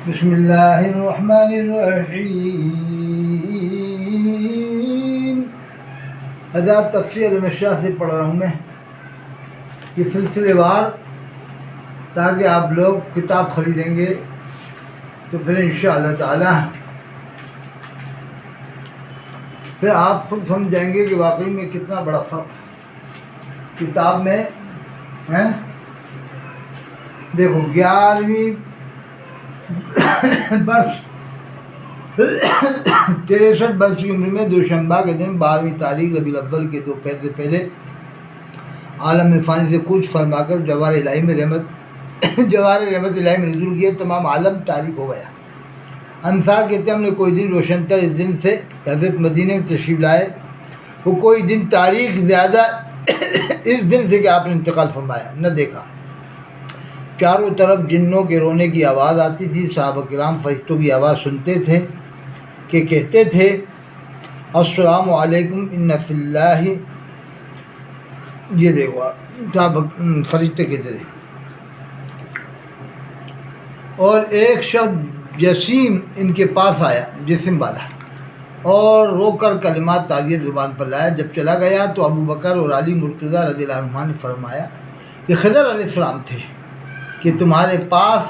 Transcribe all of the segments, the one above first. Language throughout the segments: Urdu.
بسم اللہ الرحمن الرحیم۔ حضرات تفسیر المشاہ سے پڑھ رہا ہوں میں یہ سلسلے وار، تاکہ آپ لوگ کتاب خریدیں گے تو پھر انشاءاللہ تعالی پھر آپ خود سمجھ جائیں گے کہ واقعی میں کتنا بڑا فرق کتاب میں ہے۔ دیکھو 11ویں برس 63 برس کی عمر میں دوشنبہ کے دن 12ویں تاریخ ربیع الاول کے دوپہر سے پہلے عالم فانی سے کچھ فرما کر جواہر الہی میں رحمت الہی میں نزول کیا، تمام عالم تاریک ہو گیا۔ انصار کہتے ہیں ہم نے کوئی دن روشن تر اس دن سے حضرت مدینہ میں تشریف لائے، وہ کوئی دن تاریخ زیادہ اس دن سے کہ آپ نے انتقال فرمایا نہ دیکھا۔ چاروں طرف جنوں کے رونے کی آواز آتی تھی، صحابہ کرام فرشتوں کی آواز سنتے تھے کہ کہتے تھے السلام علیکم ان فی اللہ، یہ دیکھو فرشتے کہتے تھے۔ اور ایک شخص جسیم ان کے پاس آیا، جسم والا، اور رو کر کلمات تعزیت زبان پر لایا۔ جب چلا گیا تو ابو بکر اور علی مرتضیٰ رضی اللہ عنہ نے فرمایا کہ خضر علیہ السلام تھے کہ تمہارے پاس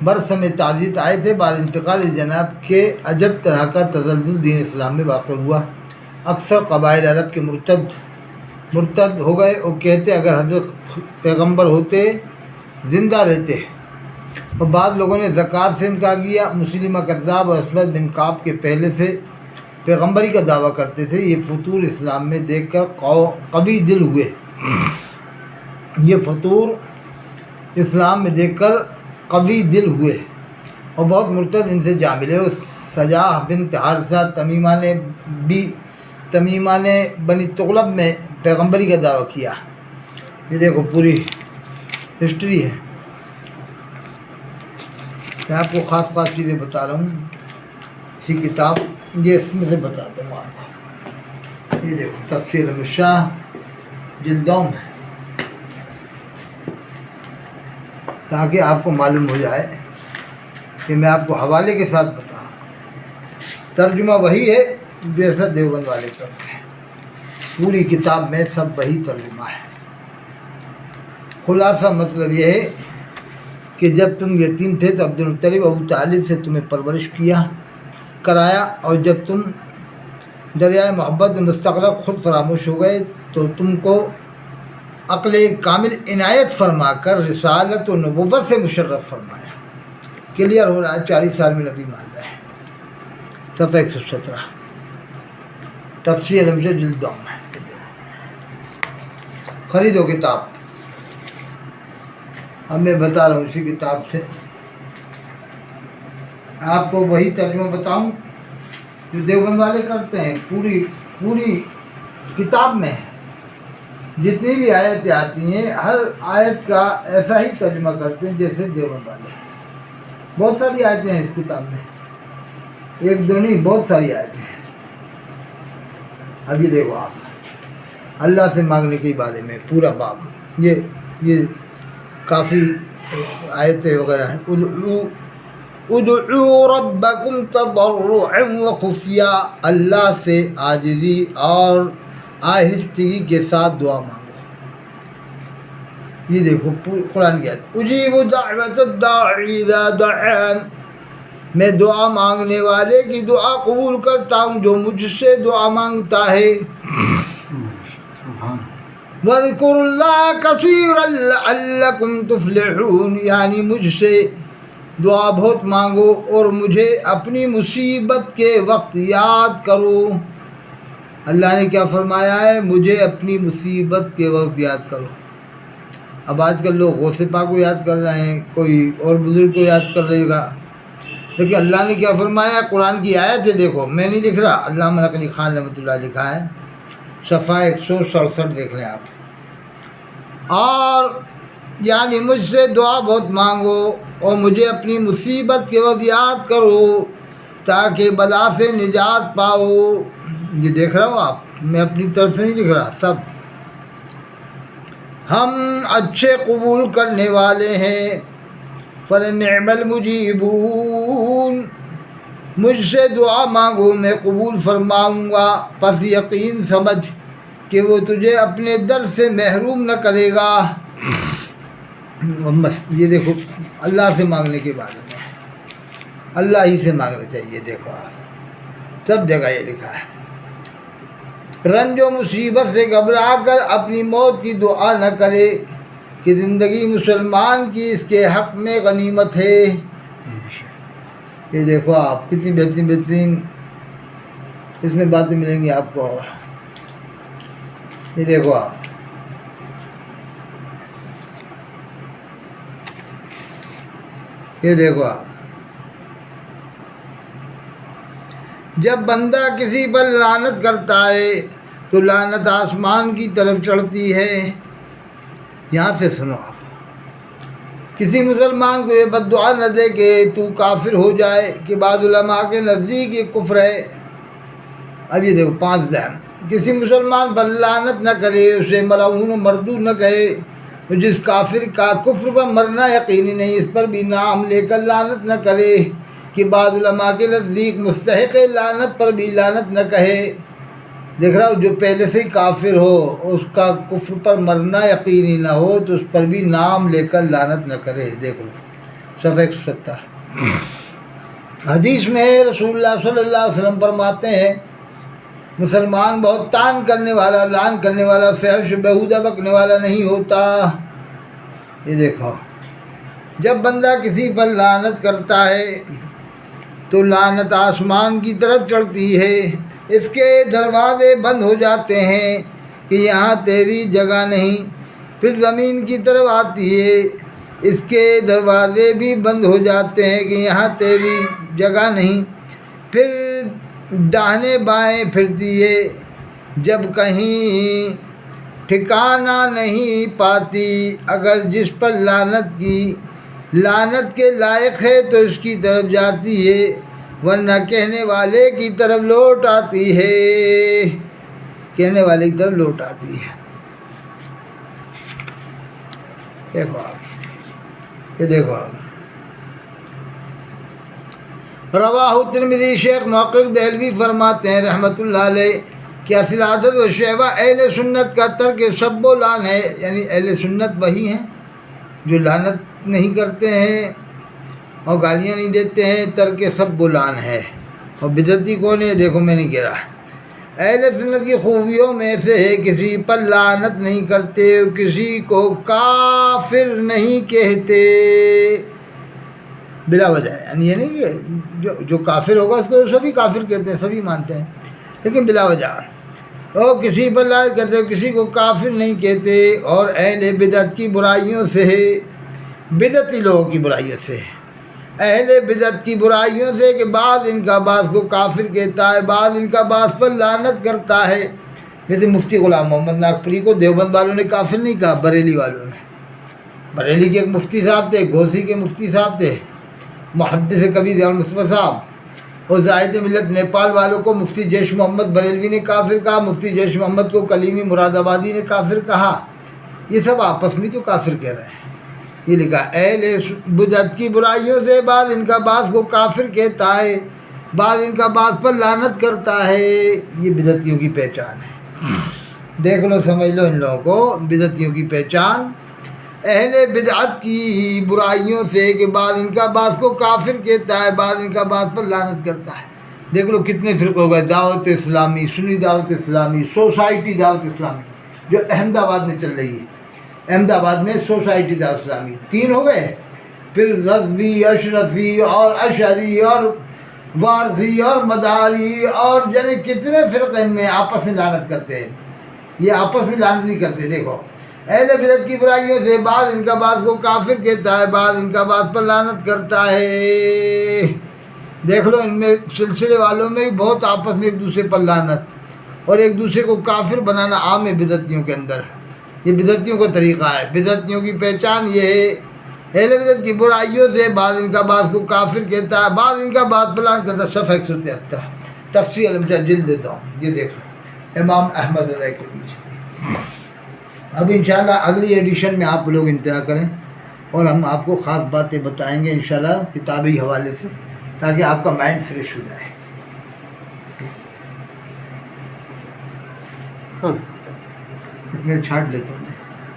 برسم تعزیت آئے تھے، بعد انتقال جناب کے عجب طرح کا تزلزل دین اسلام میں واقع ہوا۔ اکثر قبائل عرب کے مرتد ہو گئے اور کہتے اگر حضرت پیغمبر ہوتے زندہ رہتے، اور بعض لوگوں نے زکوٰۃ سے انکار کیا۔ مسلمہ کذاب اور اسود بن کعب کے پہلے سے پیغمبری کا دعویٰ کرتے تھے۔ یہ فطور اسلام میں دیکھ کر قوی دل ہوئے، اور بہت مرتد ان سے جا ملے۔ اور سجاح بنت حارثہ تمیمہ نے بنی تغلب میں پیغمبری کا دعویٰ کیا۔ یہ دیکھو پوری ہسٹری ہے، میں آپ کو خاص چیزیں بتا رہا ہوں اسی کتاب، یہ اس میں سے بتاتا ہوں آپ کو۔ یہ دیکھو تفسیر المشاہ جلدوں میں، تاکہ آپ کو معلوم ہو جائے کہ میں آپ کو حوالے کے ساتھ بتا رہا ہوں۔ ترجمہ وہی ہے جیسا دیوبند والے کرتے ہیں، پوری کتاب میں سب وہی ترجمہ ہے۔ خلاصہ مطلب یہ ہے کہ جب تم یتیم تھے تو عبدالمطلب ابو طالب سے تمہیں پرورش کرایا، اور جب تم دریائے محبت میں مستغرق خود فراموش ہو گئے تو تم کو عقل کامل عنایت فرما کر رسالت و نبوت سے مشرف فرمایا۔ کلیئر ہو رہا ہے، 40 سال میں نبی مان رہے ہیں۔ صفحہ 117 تفسیر المشاہ جلدوں میں، خریدو کتاب۔ اب میں بتا رہا ہوں اسی کتاب سے، آپ کو وہی ترجمہ بتاؤں جو دیوبند والے کرتے ہیں۔ پوری کتاب میں جتنی بھی آیتیں آتی ہیں، ہر آیت کا ایسا ہی ترجمہ کرتے ہیں جیسے دیوبند والے۔ بہت ساری آیتیں ہیں اس کتاب میں، ایک دو نہیں، بہت ساری آیتیں ہیں۔ اب یہ دیکھو آپ، اللہ سے مانگنے کے بارے میں پورا باب، یہ کافی آیتیں وغیرہ ہیں۔ ادعوا ربکم تضرعا وخفیا، اللہ سے عاجزی اور آہستگی کے ساتھ دعا مانگو۔ یہ دیکھو قرآن کی آیت، اجیب دعوت الداعی اذا دعان، میں دعا مانگنے والے کی دعا قبول کرتا ہوں جو مجھ سے دعا مانگتا ہے۔ وَاذْكُرُوا اللَّهَ كَثِيرًا لَعَلَّكُمْ تُفْلِحُونَ، یعنی مجھ سے دعا بہت مانگو اور مجھے اپنی مصیبت کے وقت یاد کرو۔ اللہ نے کیا فرمایا ہے؟ مجھے اپنی مصیبت کے وقت یاد کرو۔ اب آج کل لوگ غوث پاک کو یاد کر رہے ہیں، کوئی اور بزرگ کو یاد کر رہے گا، لیکن اللہ نے کیا فرمایا؟ قرآن کی آیت ہے، دیکھو میں نہیں لکھ رہا، علامہ نقوی خان رحمۃ اللہ لکھا ہے، صفحہ 167 دیکھ لیں آپ۔ اور یعنی مجھ سے دعا بہت مانگو اور مجھے اپنی مصیبت کے وقت یاد کرو تاکہ بلا سے نجات پاؤ۔ یہ دیکھ رہا ہو آپ، میں اپنی طرف سے نہیں لکھ رہا، سب ہم اچھے قبول کرنے والے ہیں۔ فلنعم المجیبون، مجھ سے دعا مانگو میں قبول فرماؤں گا، پس یقین سمجھ کہ وہ تجھے اپنے در سے محروم نہ کرے گا۔ یہ دیکھو اللہ سے مانگنے کے بارے میں، اللہ ہی سے مانگنا چاہیے۔ دیکھو آپ سب جگہ یہ لکھا ہے، رنج و مصیبت سے گھبرا کر اپنی موت کی دعا نہ کرے کہ زندگی مسلمان کی اس کے حق میں غنیمت ہے۔ یہ دیکھو آپ کتنی بہترین بہترین اس میں باتیں ملیں گی آپ کو۔ یہ دیکھو آپ، یہ دیکھو آپ، جب بندہ کسی پر لعنت کرتا ہے تو لعنت آسمان کی طرف چڑھتی ہے۔ یہاں سے سنو آپ، کسی مسلمان کو یہ بد دعا نہ دے کہ تو کافر ہو جائے، کہ بعض علماء کے نزدیک یہ کفر ہے۔ اب یہ دیکھو 5 ذہن، کسی مسلمان پر لعنت نہ کرے، اسے ملعون و مردود نہ کہے، جس کافر کا کفر پر مرنا یقینی نہیں اس پر بھی نام لے کر لعنت نہ کرے، کہ بعض علماء کے نزدیک مستحق لعنت پر بھی لعنت نہ کہے۔ دیکھ رہا ہو، جو پہلے سے ہی کافر ہو، اس کا کفر پر مرنا یقینی نہ ہو تو اس پر بھی نام لے کر لعنت نہ کرے۔ دیکھ لو صفحہ 170۔ حدیث میں رسول اللہ صلی اللہ علیہ وسلم فرماتے ہیں، مسلمان بہت طعن کرنے والا، لعن کرنے والا، فحش بیہودہ بکنے والا نہیں ہوتا۔ یہ دیکھو، جب بندہ کسی پر لعنت کرتا ہے تو لعنت آسمان کی طرف چڑھتی ہے، اس کے دروازے بند ہو جاتے ہیں کہ یہاں تیری جگہ نہیں، پھر زمین کی طرف آتی ہے، اس کے دروازے بھی بند ہو جاتے ہیں کہ یہاں تیری جگہ نہیں، پھر داہنے بائیں پھرتی ہے، جب کہیں ٹھکانہ نہیں پاتی، اگر جس پر لعنت کی لعنت کے لائق ہے تو اس کی طرف جاتی ہے، ورنہ کہنے والے کی طرف لوٹ آتی ہے، کہنے والے کی طرف لوٹ آتی ہے۔ دیکھو آپ، یہ دیکھو آپ، رواہ ترمذی، شیخ محقق دہلوی فرماتے ہیں رحمۃ اللہ علیہ کہ اصل عادت و شیبہ اہل سنت کا ترک سب و لعن ہے، یعنی اہل سنت وہی ہیں جو لعنت نہیں کرتے ہیں اور گالیاں نہیں دیتے ہیں، ترک سب و لعن ہے۔ اور بدعتی کون ہے؟ دیکھو میں نہیں کہہ رہا، اہل سنت کی خوبیوں میں سے ہے کسی پر لعنت نہیں کرتے، کسی کو کافر نہیں کہتے بلا وجہ، یعنی یہ نہیں کہ جو کافر ہوگا اس کو سبھی کافر کہتے ہیں، سبھی مانتے ہیں، لیکن بلا وجہ۔ اور کسی پر لعنت کرتے، کسی کو کافر نہیں کہتے۔ اور اہل بدعت کی برائیوں سے ہے، بدعتی لوگوں کی برائیوں سے ہے، اہل بدعت کی برائیوں سے کہ بعض ان کا بعض کو کافر کہتا ہے، بعض ان کا بعض پر لعنت کرتا ہے۔ جیسے مفتی غلام محمد ناگپوری کو دیوبند والوں نے کافر نہیں کہا، بریلی والوں نے۔ بریلی کے ایک مفتی صاحب تھے، گھوسی کے مفتی صاحب تھے، محدث کبیر مصطفیٰ صاحب، اور زاہد ملت نیپال والوں کو مفتی جیش محمد بریلوی نے کافر کہا، مفتی جیش محمد کو کلیمی مراد آبادی نے کافر کہا۔ یہ سب آپس میں تو کافر کہہ رہے ہیں۔ یہ لکھا، اہل بدعت کی برائیوں سے بعض ان کا بعض کو کافر کہتا ہے، بعض ان کا بعض پر لعنت کرتا ہے۔ یہ بدعتیوں کی پہچان ہے۔ دیکھ لو، سمجھ لو ان لوگوں کو، بدعتیوں کی پہچان اہل بدعت کی برائیوں سے کہ بعض ان کا بعض کو کافر کہتا ہے، بعض ان کا بعض پر لعنت کرتا ہے۔ دیکھ لو کتنے فرقے ہو گئے، دعوت اسلامی، سنی دعوت اسلامی، سوسائٹی دعوت اسلامی جو احمد آباد میں چل رہی ہے، احمد آباد میں سوسائٹی دعوت اسلامی 3 ہو گئے، پھر رضوی، اشرفی اور اشعری اور وارثی اور مداری اور یعنی کتنے فرقے ان میں آپس میں لعنت کرتے ہیں۔ یہ آپس میں لعنت نہیں کرتے۔ دیکھو، اہل بدعت کی برائیوں سے بعض ان کا بعض کو کافر کہتا ہے، بعض ان کا بعض پر لعنت کرتا ہے۔ دیکھ لو ان میں سلسلے والوں میں بھی بہت آپس میں ایک دوسرے پر لعنت اور ایک دوسرے کو کافر بنانا عام ہے بدعتیوں کے اندر۔ یہ بدعتیوں کا طریقہ ہے۔ بدعتیوں کی پہچان یہ ہے، اہل بدعت کی برائیوں سے بعض ان کا بعض کو کافر کہتا ہے، بعض ان کا بعض پر لعنت کرتا ہے۔ صفحہ 173 تفسیر المجد جلد دیتا ہوں، یہ دیکھو امام احمد رضا کی۔ اب انشاءاللہ اگلی ایڈیشن میں آپ لوگ انتظار کریں، اور ہم آپ کو خاص باتیں بتائیں گے انشاءاللہ کتابی حوالے سے، تاکہ آپ کا مائنڈ فریش ہو جائے۔ ہاں اس میں چھانٹ لیتا ہوں میں۔